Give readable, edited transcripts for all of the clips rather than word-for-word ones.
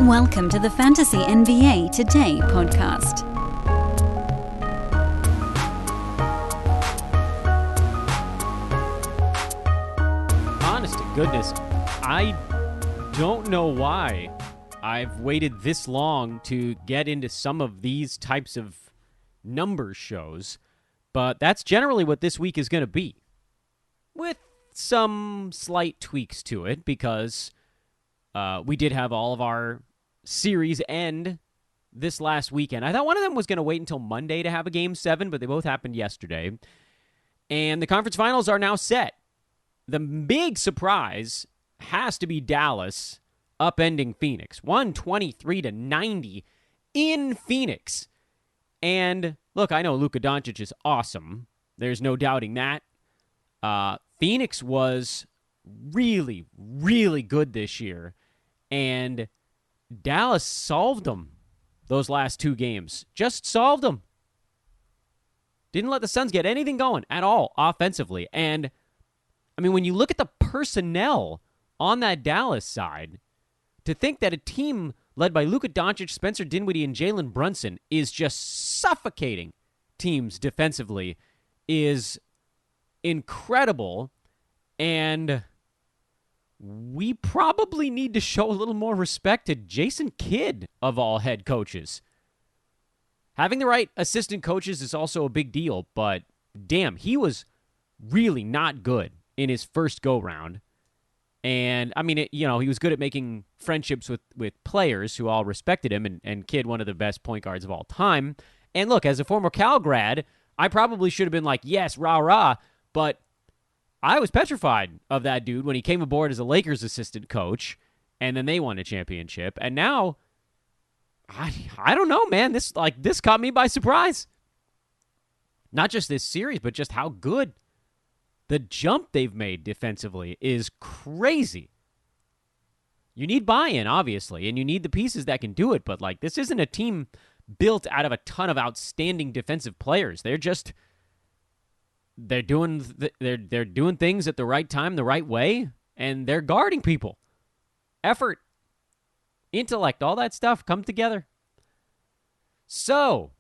Welcome to the Fantasy NBA Today podcast. Honest to goodness, I don't know why I've waited this long to get into some of these types of number shows, but that's generally what this week is going to be, with some slight tweaks to it, because we did have all of our series end this last weekend. I thought one of them was going to wait until Monday to have a Game 7, but they both happened yesterday. And the conference finals are now set. The big surprise has to be Dallas upending Phoenix. 123-90 in Phoenix. And look, I know Luka Doncic is awesome. There's no doubting that. Phoenix was really, really good this year. And Dallas solved them those last two games. Just solved them. Didn't let the Suns get anything going at all offensively. And, I mean, when you look at the personnel on that Dallas side, to think that a team led by Luka Doncic, Spencer Dinwiddie, and Jalen Brunson is just suffocating teams defensively is incredible. And we probably need to show a little more respect to Jason Kidd, of all head coaches. Having the right assistant coaches is also a big deal, but damn, he was really not good in his first go-round. And, I mean, he was good at making friendships with players who all respected him, and Kidd, one of the best point guards of all time. And look, as a former Cal grad, I probably should have been like, yes, rah-rah, but I was petrified of that dude when he came aboard as a Lakers assistant coach, and then they won a championship. And now, I don't know, man. This caught me by surprise. Not just this series, but just how good the jump they've made defensively is crazy. You need buy-in, obviously, and you need the pieces that can do it. But this isn't a team built out of a ton of outstanding defensive players. They're doing things at the right time, the right way, and they're guarding people. Effort, intellect, all that stuff come together. So,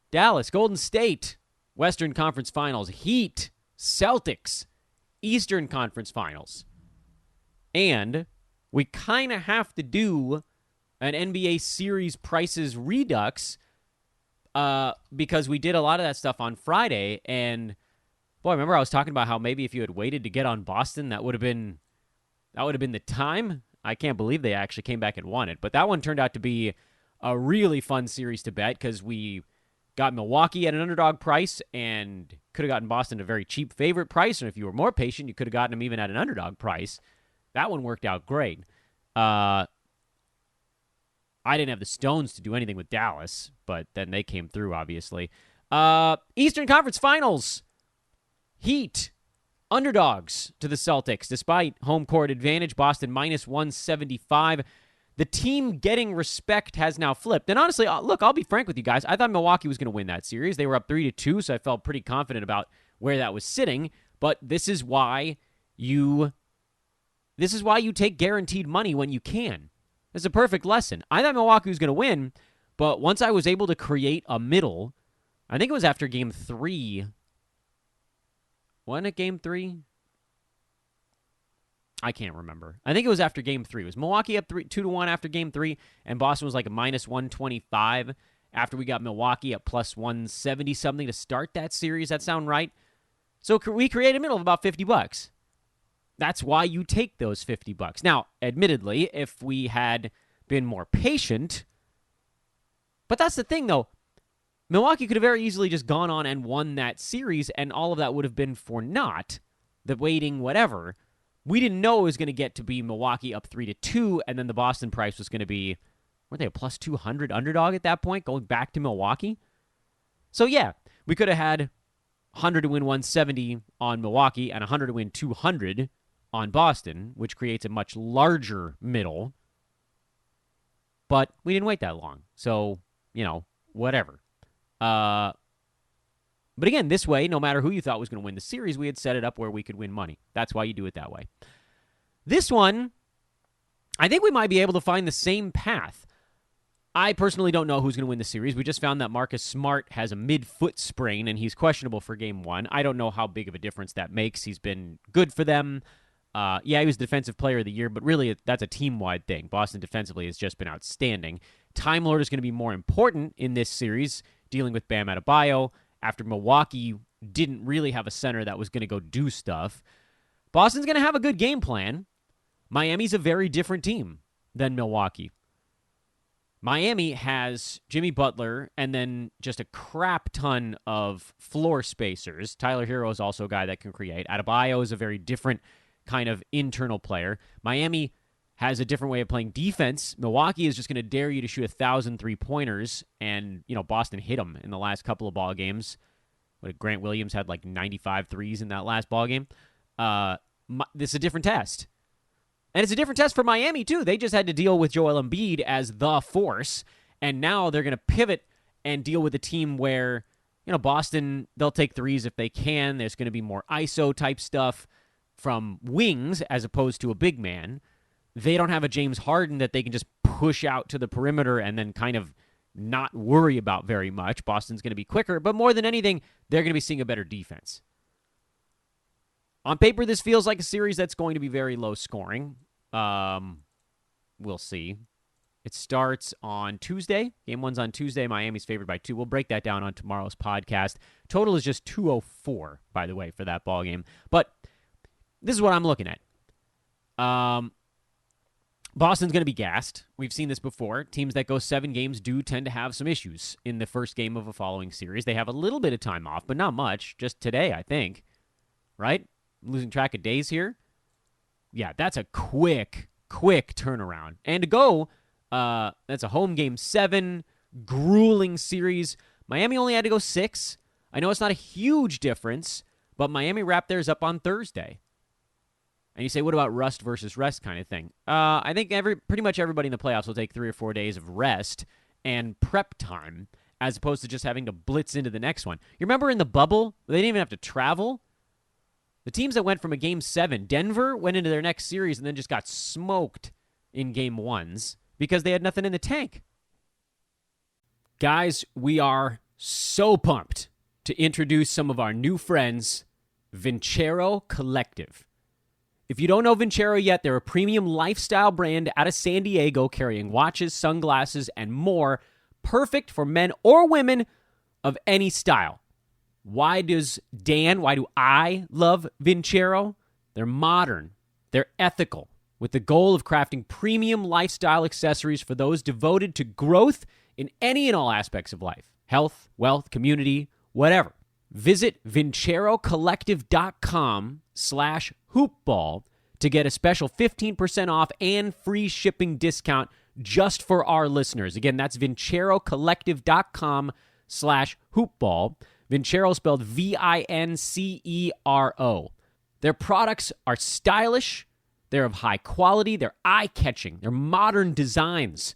Dallas, Golden State, Western Conference Finals, Heat, Celtics, Eastern Conference Finals. And we kind of have to do an NBA series prices redux because we did a lot of that stuff on Friday, and boy, remember I was talking about how maybe if you had waited to get on Boston, that would have been the time. I can't believe they actually came back and won it. But that one turned out to be a really fun series to bet because we got Milwaukee at an underdog price and could have gotten Boston at a very cheap favorite price. And if you were more patient, you could have gotten them even at an underdog price. That one worked out great. I didn't have the stones to do anything with Dallas, but then they came through, obviously. Eastern Conference Finals. Heat, underdogs to the Celtics, despite home court advantage. Boston minus 175. The team getting respect has now flipped. And honestly, look, I'll be frank with you guys. I thought Milwaukee was going to win that series. They were up 3-2, so I felt pretty confident about where that was sitting. But this is why you take guaranteed money when you can. It's a perfect lesson. I thought Milwaukee was going to win, but once I was able to create a middle, I think it was after Game 3. Wasn't it Game 3? I can't remember. I think it was after Game 3. It was Milwaukee up 2-1 after Game 3, and Boston was like a minus 125 after we got Milwaukee at plus 170-something to start that series. That sound right? So we created a middle of about $50. That's why you take those $50. Now, admittedly, if we had been more patient, but that's the thing, though. Milwaukee could have very easily just gone on and won that series, and all of that would have been for naught. The waiting, whatever. We didn't know it was going to get to be Milwaukee up 3-2, and then the Boston price was going to be, weren't they a plus 200 underdog at that point, going back to Milwaukee? So, yeah, we could have had 100 to win 170 on Milwaukee and 100 to win 200 on Boston, which creates a much larger middle. But we didn't wait that long. So, whatever. But again, this way, no matter who you thought was going to win the series, we had set it up where we could win money. That's why you do it that way. This one, I think we might be able to find the same path. I personally don't know who's going to win the series. We just found that Marcus Smart has a mid-foot sprain, and he's questionable for Game 1. I don't know how big of a difference that makes. He's been good for them. He was Defensive Player of the Year, but really that's a team-wide thing. Boston defensively has just been outstanding. Time Lord is going to be more important in this series, dealing with Bam Adebayo, after Milwaukee didn't really have a center that was going to go do stuff. Boston's going to have a good game plan. Miami's a very different team than Milwaukee. Miami has Jimmy Butler and then just a crap ton of floor spacers. Tyler Hero is also a guy that can create. Adebayo is a very different kind of internal player. Miami has a different way of playing defense. Milwaukee is just going to dare you to shoot 1,000 three-pointers, and Boston hit them in the last couple of ball games. Grant Williams had like 95 threes in that last ball game. This is a different test. And it's a different test for Miami, too. They just had to deal with Joel Embiid as the force, and now they're going to pivot and deal with a team where, Boston, they'll take threes if they can. There's going to be more ISO-type stuff from wings as opposed to a big man. They don't have a James Harden that they can just push out to the perimeter and then kind of not worry about very much. Boston's going to be quicker, but more than anything, they're going to be seeing a better defense. On paper, this feels like a series that's going to be very low scoring. We'll see. It starts on Tuesday. Game 1's on Tuesday. Miami's favored by 2. We'll break that down on tomorrow's podcast. Total is just 204, by the way, for that ball game. But this is what I'm looking at. Boston's going to be gassed. We've seen this before. Teams that go 7 games do tend to have some issues in the first game of a following series. They have a little bit of time off, but not much. Just today, I think. Right? Losing track of days here. Yeah, that's a quick turnaround. And to go, that's a home game 7, grueling series. Miami only had to go 6. I know it's not a huge difference, but Miami wrapped theirs up on Thursday. And you say, what about rust versus rest kind of thing? I think pretty much everybody in the playoffs will take 3 or 4 days of rest and prep time as opposed to just having to blitz into the next one. You remember in the bubble, they didn't even have to travel? The teams that went from a Game 7, Denver went into their next series and then just got smoked in Game 1s because they had nothing in the tank. Guys, we are so pumped to introduce some of our new friends, Vincero Collective. If you don't know Vincero yet, they're a premium lifestyle brand out of San Diego carrying watches, sunglasses, and more, perfect for men or women of any style. Why do I love Vincero? They're modern, they're ethical, with the goal of crafting premium lifestyle accessories for those devoted to growth in any and all aspects of life. Health, wealth, community, whatever. Visit VinceroCollective.com/hoopball to get a special 15% off and free shipping discount just for our listeners. Again, that's VinceroCollective.com/hoopball. Vincero spelled Vincero. Their products are stylish, they're of high quality, they're eye-catching, they're modern designs.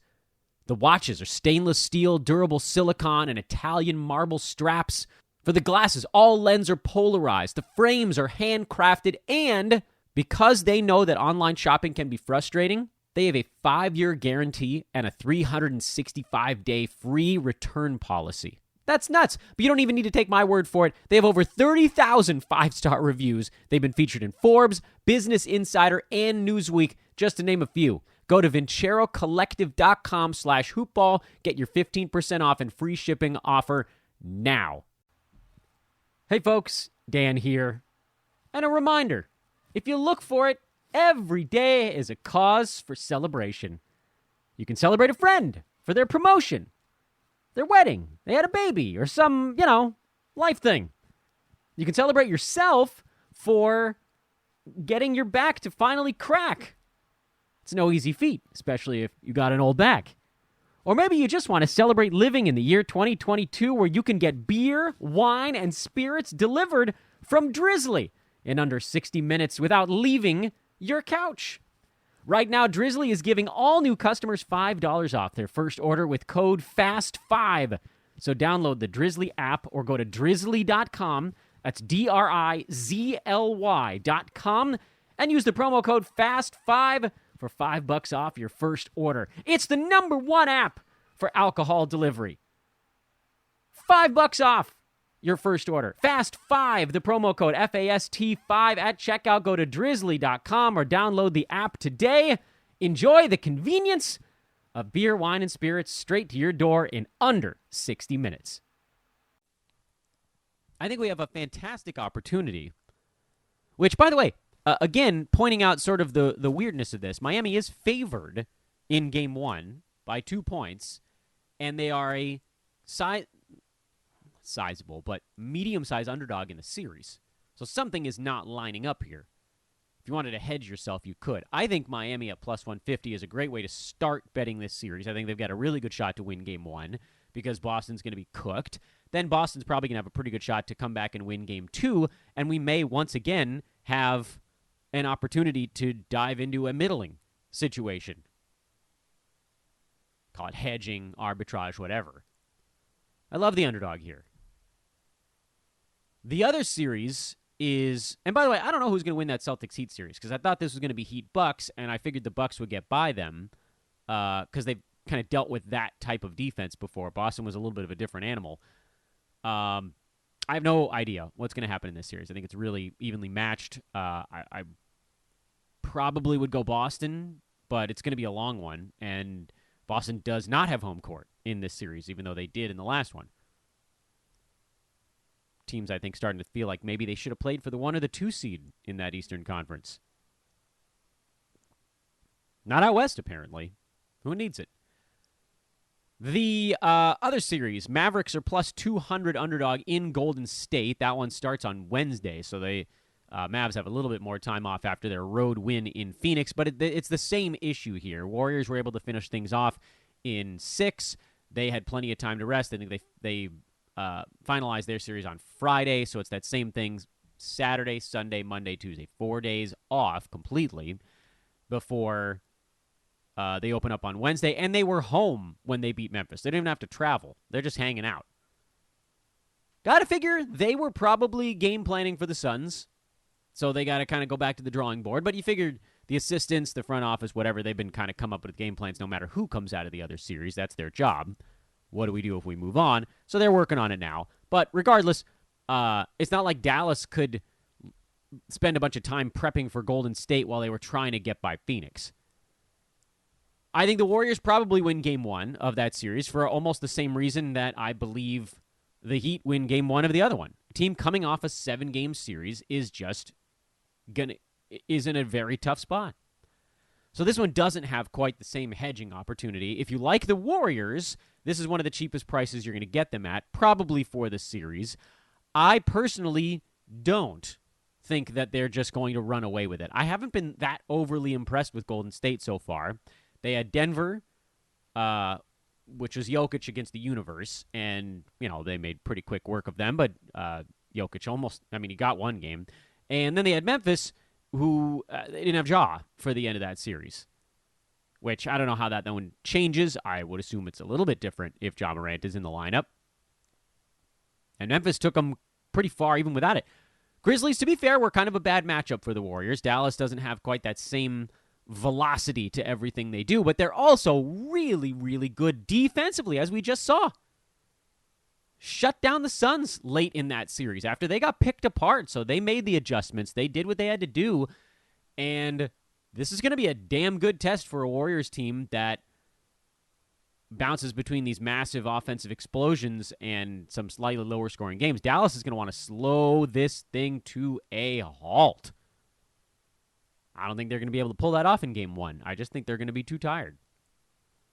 The watches are stainless steel, durable silicone, and Italian marble straps. For the glasses, all lenses are polarized, the frames are handcrafted, and because they know that online shopping can be frustrating, they have a 5-year guarantee and a 365-day free return policy. That's nuts, but you don't even need to take my word for it. They have over 30,000 5-star reviews. They've been featured in Forbes, Business Insider, and Newsweek, just to name a few. Go to VinceroCollective.com/hoopball. Get your 15% off and free shipping offer now. Hey folks, Dan here. And a reminder, if you look for it, every day is a cause for celebration. You can celebrate a friend for their promotion, their wedding, they had a baby, or some, life thing. You can celebrate yourself for getting your back to finally crack. It's no easy feat, especially if you got an old back. Or maybe you just want to celebrate living in the year 2022 where you can get beer, wine, and spirits delivered from Drizzly in under 60 minutes without leaving your couch. Right now, Drizzly is giving all new customers $5 off their first order with code FAST5. So download the Drizzly app or go to drizzly.com, that's DRIZLY.com, and use the promo code FAST5 for $5 off your first order. It's the #1 app for alcohol delivery. $5 off your first order. FAST5, the promo code FAST5 at checkout. Go to drizzly.com or download the app today. Enjoy the convenience of beer, wine, and spirits straight to your door in under 60 minutes. I think we have a fantastic opportunity, which, by the way, again, pointing out sort of the weirdness of this. Miami is favored in Game 1 by 2 points, and they are a sizable but medium-sized underdog in the series. So something is not lining up here. If you wanted to hedge yourself, you could. I think Miami at plus 150 is a great way to start betting this series. I think they've got a really good shot to win Game 1 because Boston's going to be cooked. Then Boston's probably going to have a pretty good shot to come back and win Game 2, and we may once again have an opportunity to dive into a middling situation. Call it hedging, arbitrage, whatever. I love the underdog here. The other series is, and by the way, I don't know who's going to win that Celtics-Heat series because I thought this was going to be Heat-Bucks, and I figured the Bucks would get by them because they've kind of dealt with that type of defense before. Boston was a little bit of a different animal. I have no idea what's going to happen in this series. I think it's really evenly matched. I probably would go Boston, but it's going to be a long one, and Boston does not have home court in this series, even though they did in the last one. Teams, I think, starting to feel like maybe they should have played for the 1 or the 2 seed in that Eastern Conference. Not out west, apparently. Who needs it? The other series, Mavericks are plus 200 underdog in Golden State. That one starts on Wednesday, so they Mavs have a little bit more time off after their road win in Phoenix, but it's the same issue here. Warriors were able to finish things off in 6. They had plenty of time to rest. I think they finalized their series on Friday, so it's that same thing, Saturday, Sunday, Monday, Tuesday. 4 days off completely before they open up on Wednesday, and they were home when they beat Memphis. They didn't even have to travel. They're just hanging out. Got to figure they were probably game planning for the Suns, so they got to kind of go back to the drawing board, but you figured the assistants, the front office, whatever, they've been kind of come up with game plans no matter who comes out of the other series. That's their job. What do we do if we move on? So they're working on it now. But regardless, it's not like Dallas could spend a bunch of time prepping for Golden State while they were trying to get by Phoenix. I think the Warriors probably win Game 1 of that series for almost the same reason that I believe the Heat win Game 1 of the other one. A team coming off a 7-game series is in a very tough spot. So this one doesn't have quite the same hedging opportunity. If you like the Warriors, this is one of the cheapest prices you're going to get them at, probably for the series. I personally don't think that they're just going to run away with it. I haven't been that overly impressed with Golden State so far. They had Denver, which was Jokic against the universe, and, they made pretty quick work of them, but Jokic he got one game. And then they had Memphis, who they didn't have Ja for the end of that series, which I don't know how that one changes. I would assume it's a little bit different if Ja Morant is in the lineup. And Memphis took them pretty far even without it. Grizzlies, to be fair, were kind of a bad matchup for the Warriors. Dallas doesn't have quite that same velocity to everything they do, but they're also really, really good defensively, as we just saw. Shut down the Suns late in that series after they got picked apart, so they made the adjustments. They did what they had to do, and this is going to be a damn good test for a Warriors team that bounces between these massive offensive explosions and some slightly lower scoring games. Dallas is going to want to slow this thing to a halt. I don't think they're going to be able to pull that off in Game 1. I just think they're going to be too tired.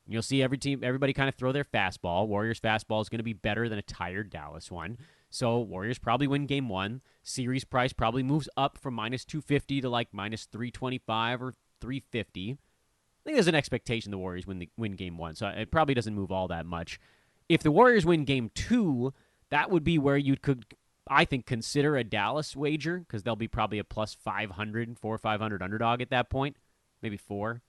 You'll see everybody kind of throw their fastball. Warriors' fastball is going to be better than a tired Dallas one. So Warriors probably win Game 1. Series price probably moves up from minus 250 to like minus 325 or 350. I think there's an expectation the Warriors win Game 1, so it probably doesn't move all that much. If the Warriors win Game 2, that would be where you could, I think, consider a Dallas wager, because they'll be probably a plus 500, 4 or 500 underdog at that point, maybe 4.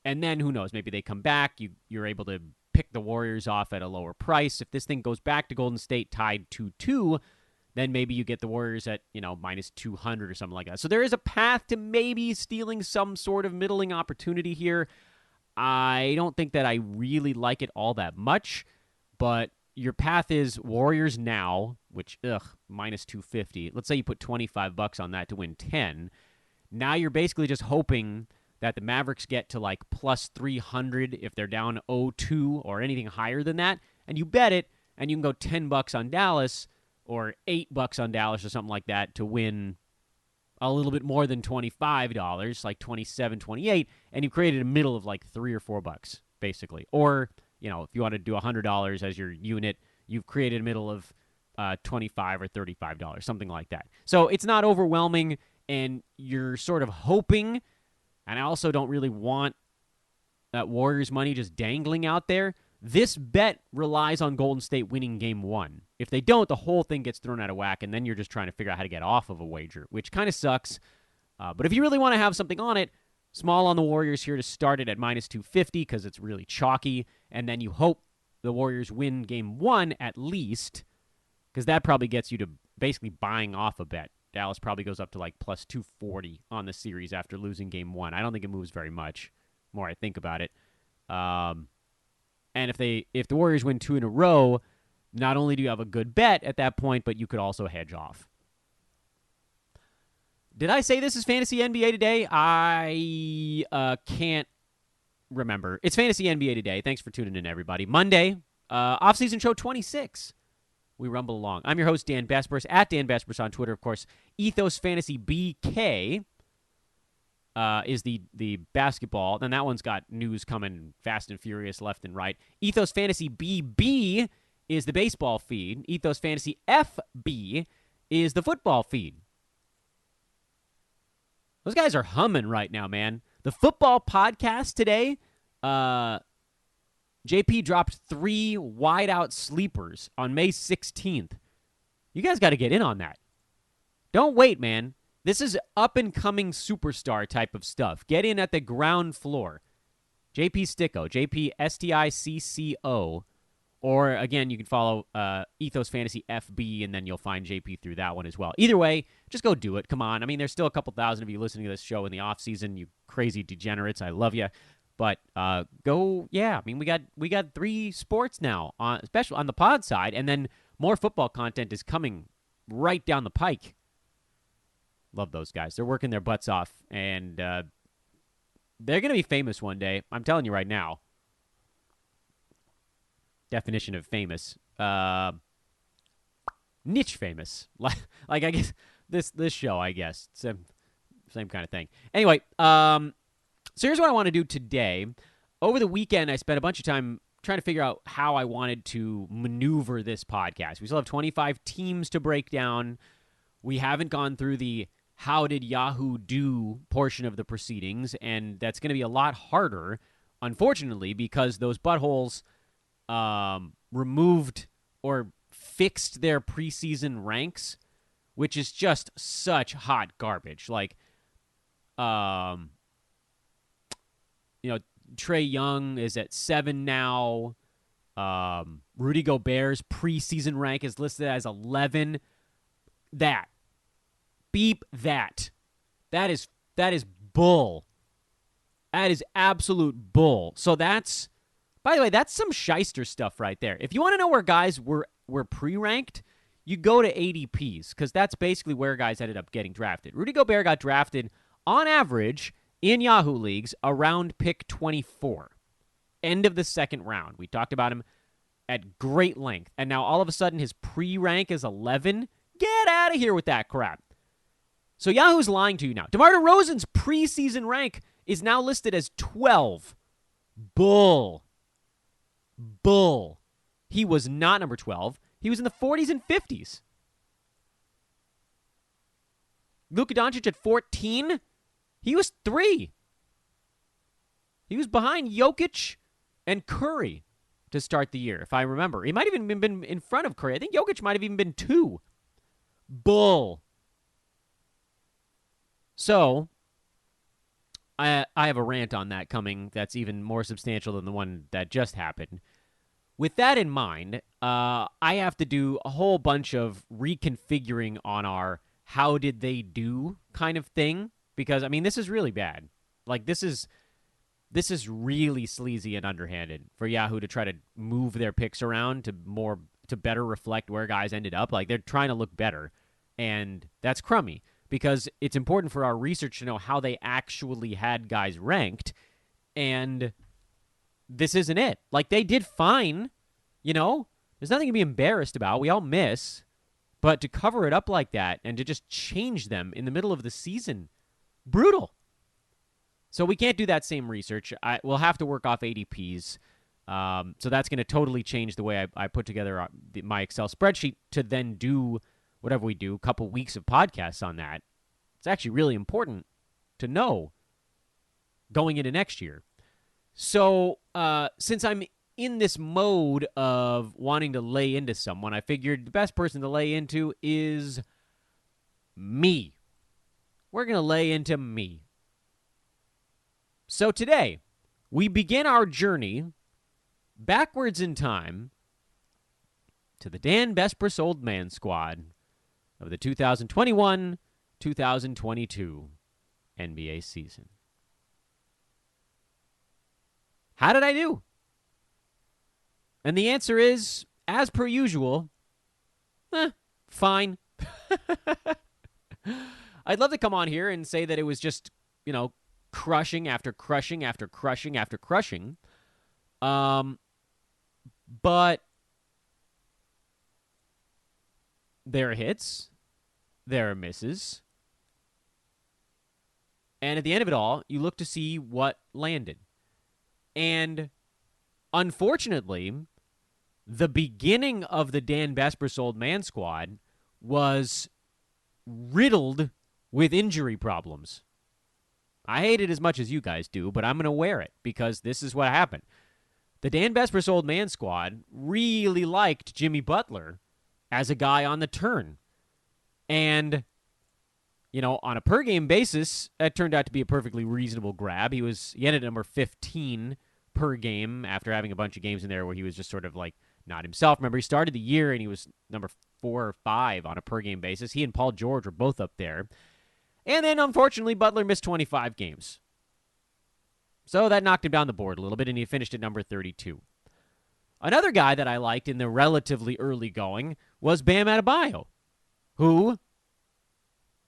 And then, who knows, maybe they come back, you're able to pick the Warriors off at a lower price. If this thing goes back to Golden State tied 2-2, then maybe you get the Warriors at, minus 200 or something like that. So there is a path to maybe stealing some sort of middling opportunity here. I don't think that I really like it all that much, but your path is Warriors now, which, minus 250. Let's say you put $25 on that to win 10. Now you're basically just hoping that the Mavericks get to like plus 300 if they're down 0-2 or anything higher than that, and you bet it, and you can go $10 on Dallas or $8 on Dallas or something like that to win a little bit more than $25, like 27, 28, and you created a middle of like $3 or $4, basically. Or, if you want to do $100 as your unit, you've created a middle of $25 or $35, something like that. So it's not overwhelming, and you're sort of hoping, and I also don't really want that Warriors money just dangling out there. This bet relies on Golden State winning game 1. If they don't, the whole thing gets thrown out of whack, and then you're just trying to figure out how to get off of a wager, which kind of sucks. But if you really want to have something on it, small on the Warriors here to start it at minus 250 because it's really chalky, and then you hope the Warriors win game 1 at least, because that probably gets you to basically buying off a bet. Dallas probably goes up to like plus 240 on the series after losing game 1. I don't think it moves very much, the more I think about it. And if the Warriors win 2 in a row, not only do you have a good bet at that point, but you could also hedge off. Did I say this is Fantasy NBA Today? I can't remember. It's Fantasy NBA Today. Thanks for tuning in, everybody. Monday, off-season show 26. We rumble along. I'm your host, Dan Besbris, at Dan Besbris on Twitter, of course. Ethos Fantasy BK is the basketball. Then that one's got news coming fast and furious left and right. Ethos Fantasy BB is the baseball feed. Ethos Fantasy FB is the football feed. Those guys are humming right now, man. The football podcast today, JP dropped 3 wide-out sleepers on May 16th. You guys got to get in on that. Don't wait, man. This is up-and-coming superstar type of stuff. Get in at the ground floor. JP Sticko, JP STICCO. Or, again, you can follow Ethos Fantasy FB, and then you'll find JP through that one as well. Either way, just go do it. Come on. I mean, there's still a couple thousand of you listening to this show in the off-season, you crazy degenerates. I love you. But go, yeah. I mean, we got 3 sports now, especially on the pod side, and then more football content is coming right down the pike. Love those guys. They're working their butts off, and they're going to be famous one day. I'm telling you right now. Definition of famous. Niche famous. Like I guess this show, I guess. Same kind of thing. Anyway, so here's what I want to do today. Over the weekend, I spent a bunch of time trying to figure out how I wanted to maneuver this podcast. We still have 25 teams to break down. We haven't gone through the how did Yahoo do portion of the proceedings, and that's going to be a lot harder, unfortunately, because those buttholes removed or fixed their preseason ranks, which is just such hot garbage. Like, Trae Young is at 7 now. Rudy Gobert's preseason rank is listed as 11. Beep that. That is bull. That is absolute bull. So that's, by the way, that's some shyster stuff right there. If you want to know where guys were pre-ranked, you go to ADPs, because that's basically where guys ended up getting drafted. Rudy Gobert got drafted, on average, in Yahoo leagues, around pick 24. End of the second round. We talked about him at great length. And now all of a sudden his pre-rank is 11. Get out of here with that crap. So Yahoo's lying to you now. DeMar DeRozan's preseason rank is now listed as 12. Bull. He was not number 12. He was in the 40s and 50s. Luka Doncic at 14, he was 3. He was behind Jokic and Curry to start the year, if I remember. He might have even been in front of Curry. I think Jokic might have even been 2. Bull. So, I have a rant on that coming that's even more substantial than the one that just happened. with that in mind, I have to do a whole bunch of reconfiguring on our how did they do kind of thing, because, I mean, this is really bad. Like, this is really sleazy and underhanded for Yahoo to try to move their picks around to better reflect where guys ended up. Like, they're trying to look better, and that's crummy, because it's important for our research to know how they actually had guys ranked, and this isn't it. Like, they did fine, you know? There's nothing to be embarrassed about. We all miss. But to cover it up like that and to just change them in the middle of the season, brutal. So we can't do that same research. We'll have to work off ADPs. So that's going to totally change the way I put together my Excel spreadsheet to then do whatever we do, a couple weeks of podcasts on that. It's actually really important to know going into next year. So since I'm in this mode of wanting to lay into someone, I figured the best person to lay into is me. We're going to lay into me. So today, we begin our journey backwards in time to the Dan Besbris Old Man Squad of the 2021-2022 NBA season. How did I do? And the answer is, as per usual, fine. I'd love to come on here and say that it was just, crushing after crushing after crushing after crushing. But there are hits, there are misses. And at the end of it all, you look to see what landed. And unfortunately, the beginning of the Dan Besbris Old Man Squad was riddled with injury problems. I hate it as much as you guys do, but I'm going to wear it because this is what happened. The Dan Besbris Old Man Squad really liked Jimmy Butler as a guy on the turn. And, on a per-game basis, that turned out to be a perfectly reasonable grab. He ended at number 15 per game after having a bunch of games in there where he was just sort of like not himself. Remember, he started the year and he was number 4 or 5 on a per-game basis. He and Paul George were both up there. And then, unfortunately, Butler missed 25 games. So that knocked him down the board a little bit, and he finished at number 32. Another guy that I liked in the relatively early going was Bam Adebayo, who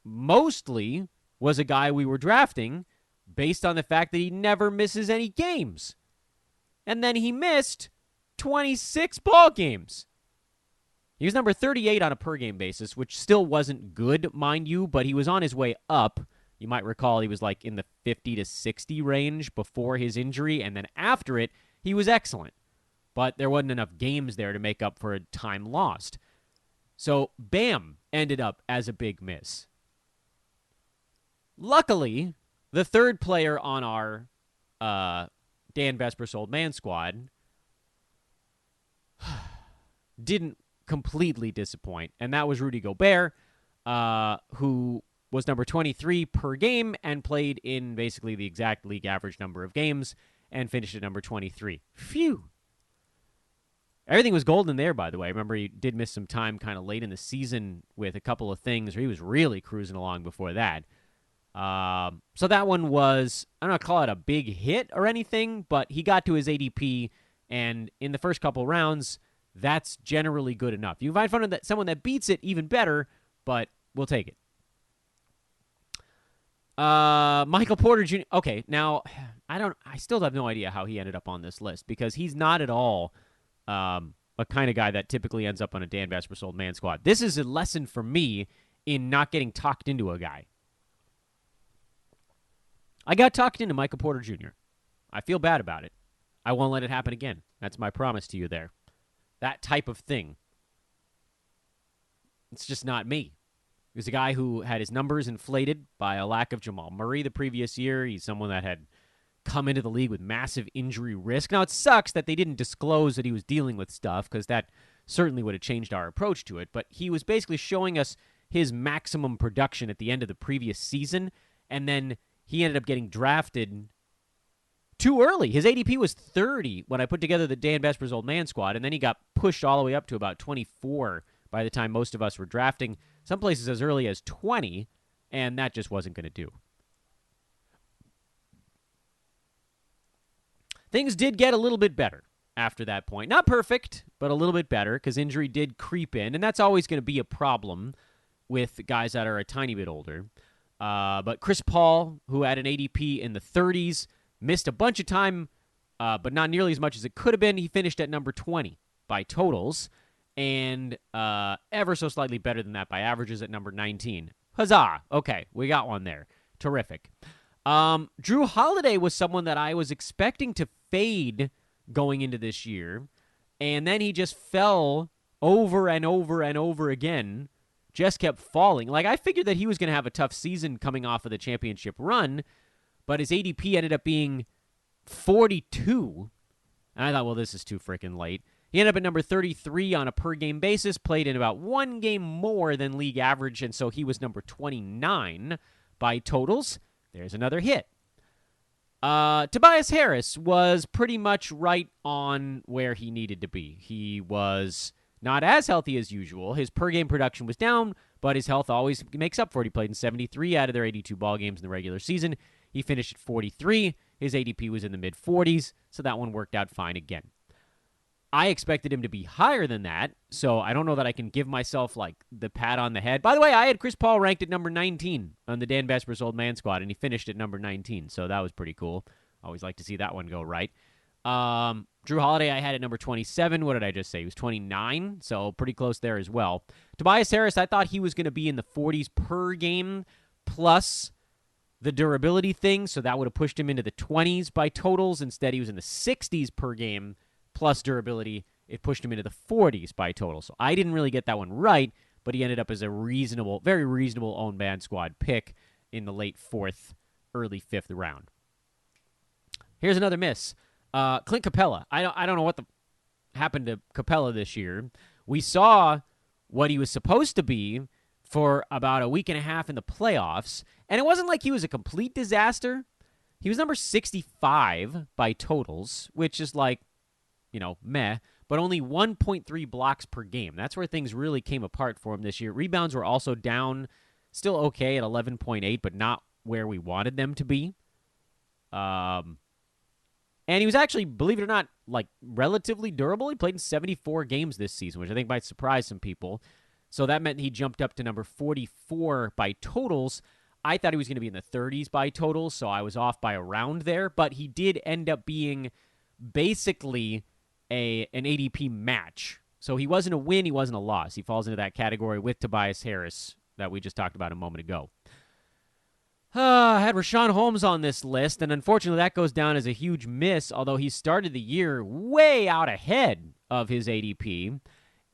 mostly was a guy we were drafting based on the fact that he never misses any games. And then he missed 26 ball games. He was number 38 on a per-game basis, which still wasn't good, mind you, but he was on his way up. You might recall he was like in the 50 to 60 range before his injury, and then after it, he was excellent. But there wasn't enough games there to make up for time lost. So Bam ended up as a big miss. Luckily, the third player on our Dan Besbris Old Man Squad didn't completely disappoint, and that was Rudy Gobert, who was number 23 per game and played in basically the exact league average number of games and finished at number 23. Phew. Everything was golden there, by the way. Remember, he did miss some time kind of late in the season with a couple of things where he was really cruising along before that. So that one was, I don't know, call it a big hit or anything, but he got to his ADP, and in the first couple rounds, that's generally good enough. You can find someone that beats it, even better, but we'll take it. Michael Porter Jr. Okay, now, I still have no idea how he ended up on this list, because he's not at all a kind of guy that typically ends up on a Dan Besbris Old Man Squad. This is a lesson for me in not getting talked into a guy. I got talked into Michael Porter Jr. I feel bad about it. I won't let it happen again. That's my promise to you there. That type of thing. It's just not me. He was a guy who had his numbers inflated by a lack of Jamal Murray the previous year. He's someone that had come into the league with massive injury risk. Now, it sucks that they didn't disclose that he was dealing with stuff, because that certainly would have changed our approach to it. But he was basically showing us his maximum production at the end of the previous season, and then he ended up getting drafted too early. His ADP was 30 when I put together the Dan Besbris Old Man squad, and then he got pushed all the way up to about 24 by the time most of us were drafting. Some places as early as 20, and that just wasn't going to do. Things did get a little bit better after that point. Not perfect, but a little bit better because injury did creep in, and that's always going to be a problem with guys that are a tiny bit older. But Chris Paul, who had an ADP in the 30s, missed a bunch of time, but not nearly as much as it could have been. He finished at number 20 by totals, and ever so slightly better than that by averages at number 19. Huzzah! Okay, we got one there. Terrific. Drew Holiday was someone that I was expecting to fade going into this year, and then he just fell over and over and over again, just kept falling. Like, I figured that he was going to have a tough season coming off of the championship run, but his ADP ended up being 42, and I thought, well, this is too freaking late. He ended up at number 33 on a per-game basis, played in about one game more than league average, and so he was number 29 by totals. There's another hit. Tobias Harris was pretty much right on where he needed to be. He was not as healthy as usual. His per-game production was down, but his health always makes up for it. He played in 73 out of their 82 ball games in the regular season. He finished at 43. His ADP was in the mid-40s, so that one worked out fine again. I expected him to be higher than that, so I don't know that I can give myself, like, the pat on the head. By the way, I had Chris Paul ranked at number 19 on the Dan Besbris Old Man squad, and he finished at number 19, so that was pretty cool. Always like to see that one go right. Drew Holiday I had at number 27. What did I just say? He was 29, so pretty close there as well. Tobias Harris, I thought he was going to be in the 40s per game, plus the durability thing, so that would have pushed him into the 20s by totals. Instead, he was in the 60s per game, plus durability. It pushed him into the 40s by total. So I didn't really get that one right, but he ended up as a reasonable, very reasonable own band squad pick in the late 4th, early 5th round. Here's another miss. Clint Capela. I don't know what happened to Capela this year. We saw what he was supposed to be for about a week and a half in the playoffs, and it wasn't like he was a complete disaster. He was number 65 by totals, which is like, meh, but only 1.3 blocks per game. That's where things really came apart for him this year. Rebounds were also down, still okay at 11.8, but not where we wanted them to be. And he was actually, believe it or not, like relatively durable. He played in 74 games this season, which I think might surprise some people. So that meant he jumped up to number 44 by totals. I thought he was going to be in the 30s by totals, so I was off by a round there. But he did end up being basically an ADP match. So he wasn't a win, he wasn't a loss. He falls into that category with Tobias Harris that we just talked about a moment ago. I had Rashaan Holmes on this list, and unfortunately that goes down as a huge miss, although he started the year way out ahead of his ADP.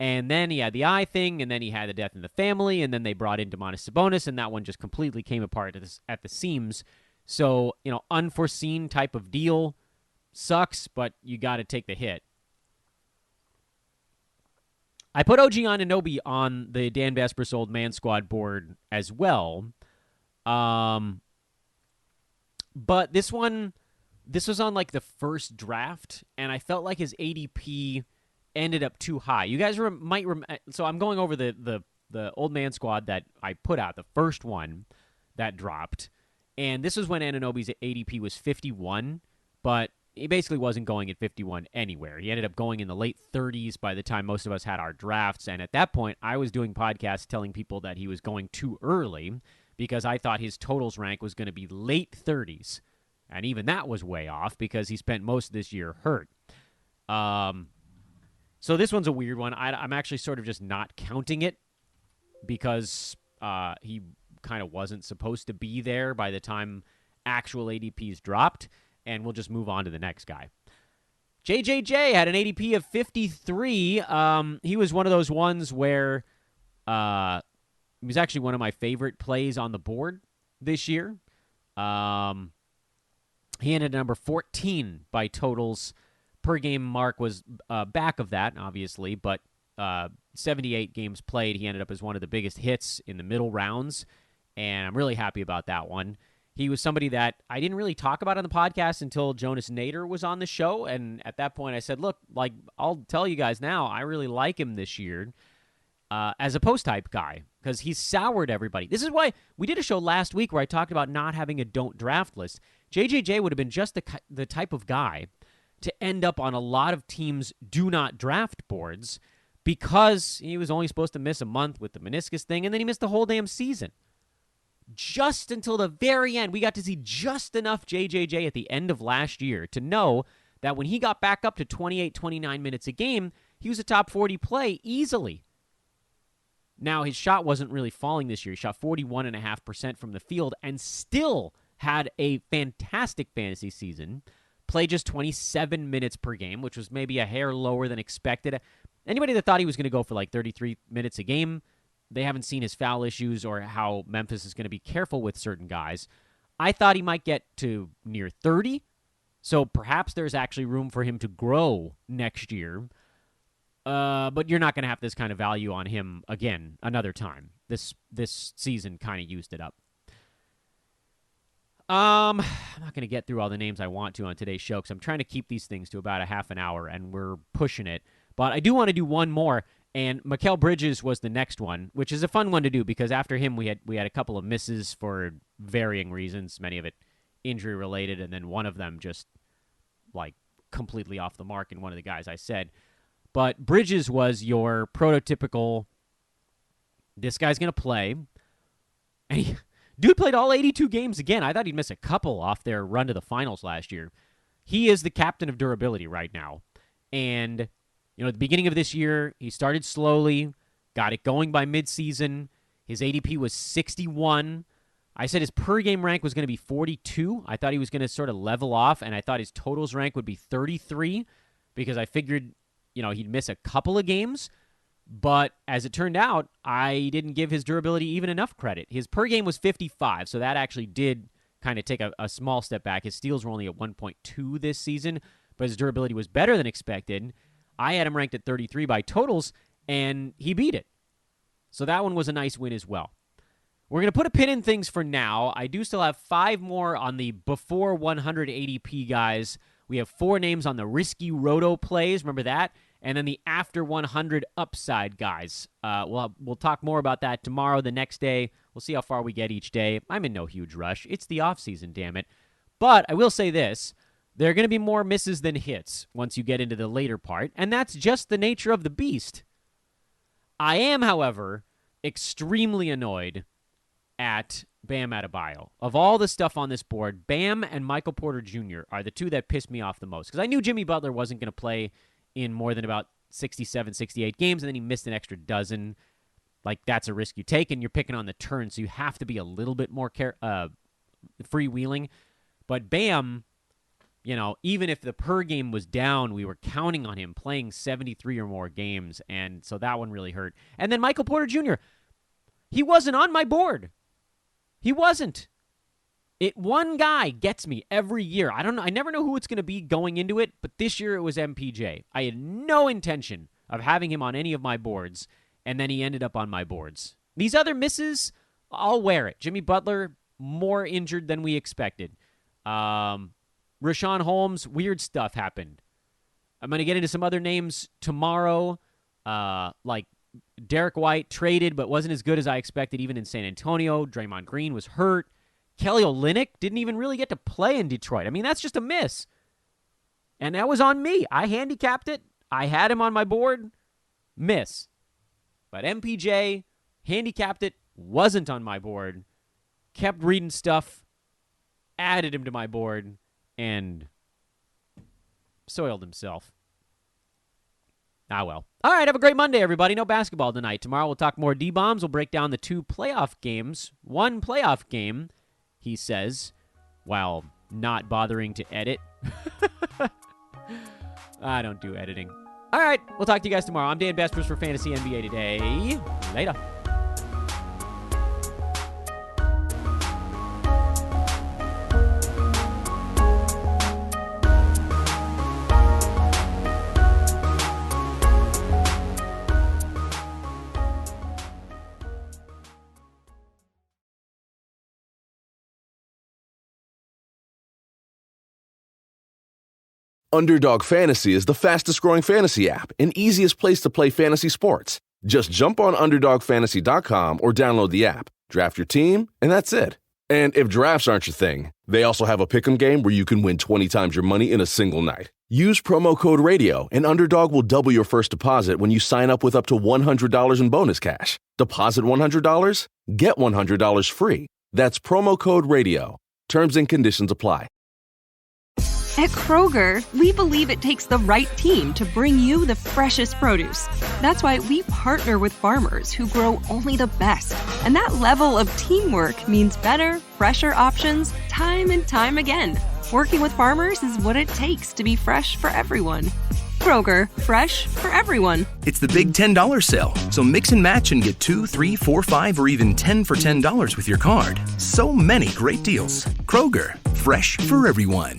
And then he had the eye thing, and then he had the death in the family, and then they brought in Domantas Sabonis, and that one just completely came apart at the seams. So, unforeseen type of deal. Sucks, but you got to take the hit. I put OG Anunoby on the Dan Besbris Old Man Squad board as well. But this was on like the first draft, and I felt like his ADP ended up too high. You guys so I'm going over the Old Man Squad that I put out, the first one that dropped, and this was when Anunoby's ADP was 51, but he basically wasn't going at 51 anywhere. He ended up going in the late 30s by the time most of us had our drafts, and at that point, I was doing podcasts telling people that he was going too early because I thought his totals rank was going to be late 30s, and even that was way off because he spent most of this year hurt. So this one's a weird one. I'm actually sort of just not counting it because he kind of wasn't supposed to be there by the time actual ADPs dropped, and we'll just move on to the next guy. JJJ had an ADP of 53. He was one of those ones where he was actually one of my favorite plays on the board this year. He ended at number 14 by totals. Per game mark was back of that, obviously, but 78 games played. He ended up as one of the biggest hits in the middle rounds, and I'm really happy about that one. He was somebody that I didn't really talk about on the podcast until Jonas Nader was on the show. And at that point, I said, look, like, I'll tell you guys now, I really like him this year as a post-type guy because he's soured everybody. This is why we did a show last week where I talked about not having a don't draft list. JJJ would have been just the type of guy to end up on a lot of teams' do not draft boards because he was only supposed to miss a month with the meniscus thing, and then he missed the whole damn season. Just until the very end, we got to see just enough JJJ at the end of last year to know that when he got back up to 28, 29 minutes a game, he was a top 40 play easily. Now, his shot wasn't really falling this year. He shot 41.5% from the field and still had a fantastic fantasy season. Played just 27 minutes per game, which was maybe a hair lower than expected. Anybody that thought he was going to go for like 33 minutes a game, they haven't seen his foul issues or how Memphis is going to be careful with certain guys. I thought he might get to near 30, so perhaps there's actually room for him to grow next year. But you're not going to have this kind of value on him again another time. This season kind of used it up. I'm not going to get through all the names I want to on today's show because I'm trying to keep these things to about a half an hour, and we're pushing it. But I do want to do one more, and Mikael Bridges was the next one, which is a fun one to do because after him we had a couple of misses for varying reasons, many of it injury-related, and then one of them just, like, completely off the mark, and one of the guys I said. But Bridges was your prototypical, this guy's going to play, and dude played all 82 games again. I thought he'd miss a couple off their run to the finals last year. He is the captain of durability right now. And, at the beginning of this year, he started slowly, got it going by midseason. His ADP was 61. I said his per-game rank was going to be 42. I thought he was going to sort of level off, and I thought his totals rank would be 33 because I figured, he'd miss a couple of games. But as it turned out, I didn't give his durability even enough credit. His per game was 55, so that actually did kind of take a small step back. His steals were only at 1.2 this season, but his durability was better than expected. I had him ranked at 33 by totals, and he beat it. So that one was a nice win as well. We're going to put a pin in things for now. I do still have 5 more on the before 100 ADP guys. We have 4 names on the risky roto plays. Remember that? And then the after 100 upside guys. We'll talk more about that tomorrow, the next day. We'll see how far we get each day. I'm in no huge rush. It's the offseason, damn it. But I will say this. There are going to be more misses than hits once you get into the later part, and that's just the nature of the beast. I am, however, extremely annoyed at Bam Adebayo. Of all the stuff on this board, Bam and Michael Porter Jr. are the two that pissed me off the most, because I knew Jimmy Butler wasn't going to play in more than about 67, 68 games, and then he missed an extra dozen. Like, that's a risk you take, and you're picking on the turn, so you have to be a little bit more freewheeling. But Bam, even if the per game was down, we were counting on him playing 73 or more games, and so that one really hurt. And then Michael Porter Jr., he wasn't on my board. He wasn't. One guy gets me every year. I don't know. I never know who it's going to be going into it, but this year it was MPJ. I had no intention of having him on any of my boards, and then he ended up on my boards. These other misses, I'll wear it. Jimmy Butler, more injured than we expected. Rashaan Holmes, weird stuff happened. I'm going to get into some other names tomorrow, like Derek White traded but wasn't as good as I expected even in San Antonio. Draymond Green was hurt. Kelly Olynyk didn't even really get to play in Detroit. I mean, that's just a miss. And that was on me. I handicapped it. I had him on my board. Miss. But MPJ handicapped it. Wasn't on my board. Kept reading stuff. Added him to my board. And soiled himself. Ah, well. All right, have a great Monday, everybody. No basketball tonight. Tomorrow we'll talk more D-bombs. We'll break down the 2 playoff games. 1 playoff game, he says, while not bothering to edit. I don't do editing. All right, we'll talk to you guys tomorrow. I'm Dan Vespers for Fantasy NBA Today. Later. Underdog Fantasy is the fastest-growing fantasy app and easiest place to play fantasy sports. Just jump on UnderdogFantasy.com or download the app, draft your team, and that's it. And if drafts aren't your thing, they also have a pick'em game where you can win 20 times your money in a single night. Use promo code RADIO, and Underdog will double your first deposit when you sign up with up to $100 in bonus cash. Deposit $100, get $100 free. That's promo code RADIO. Terms and conditions apply. At Kroger, we believe it takes the right team to bring you the freshest produce. That's why we partner with farmers who grow only the best. And that level of teamwork means better, fresher options time and time again. Working with farmers is what it takes to be fresh for everyone. Kroger, fresh for everyone. It's the big $10 sale, so mix and match and get 2, 3, 4, 5, or even 10 for $10 with your card. So many great deals. Kroger, fresh for everyone.